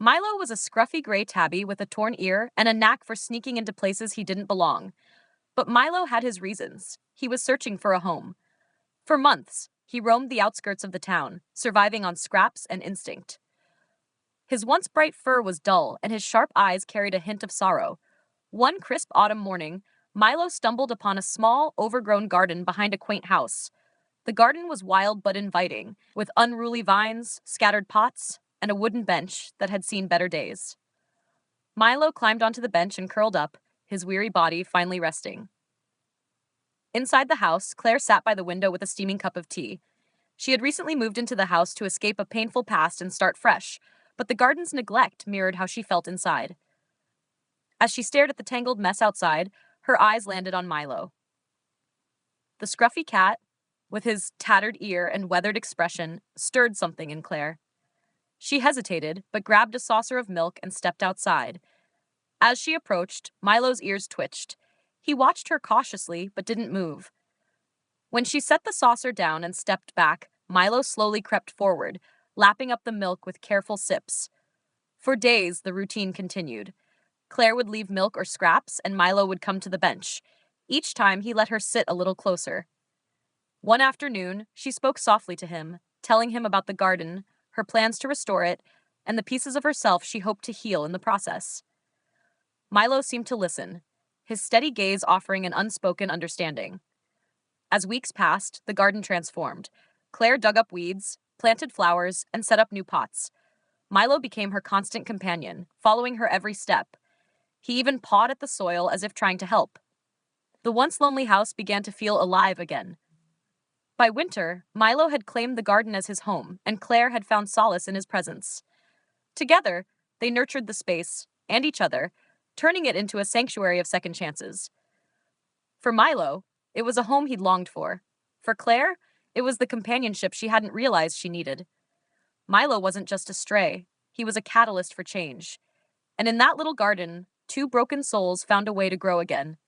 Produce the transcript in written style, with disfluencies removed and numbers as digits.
Milo was a scruffy gray tabby with a torn ear and a knack for sneaking into places he didn't belong. But Milo had his reasons. He was searching for a home. For months, he roamed the outskirts of the town, surviving on scraps and instinct. His once bright fur was dull, and his sharp eyes carried a hint of sorrow. One crisp autumn morning, Milo stumbled upon a small, overgrown garden behind a quaint house. The garden was wild but inviting, with unruly vines, scattered pots, and a wooden bench that had seen better days. Milo climbed onto the bench and curled up, his weary body finally resting. Inside the house, Claire sat by the window with a steaming cup of tea. She had recently moved into the house to escape a painful past and start fresh, but the garden's neglect mirrored how she felt inside. As she stared at the tangled mess outside, her eyes landed on Milo. The scruffy cat, with his tattered ear and weathered expression, stirred something in Claire. She hesitated, but grabbed a saucer of milk and stepped outside. As she approached, Milo's ears twitched. He watched her cautiously, but didn't move. When she set the saucer down and stepped back, Milo slowly crept forward, lapping up the milk with careful sips. For days, the routine continued. Claire would leave milk or scraps, and Milo would come to the bench. Each time, he let her sit a little closer. One afternoon, she spoke softly to him, telling him about the garden, her plans to restore it, and the pieces of herself she hoped to heal in the process. Milo seemed to listen, his steady gaze offering an unspoken understanding. As weeks passed, the garden transformed. Claire dug up weeds, planted flowers, and set up new pots. Milo became her constant companion, following her every step. He even pawed at the soil as if trying to help. The once lonely house began to feel alive again. By winter, Milo had claimed the garden as his home, and Claire had found solace in his presence. Together, they nurtured the space, and each other, turning it into a sanctuary of second chances. For Milo, it was a home he'd longed for. For Claire, it was the companionship she hadn't realized she needed. Milo wasn't just a stray, he was a catalyst for change. And in that little garden, two broken souls found a way to grow again.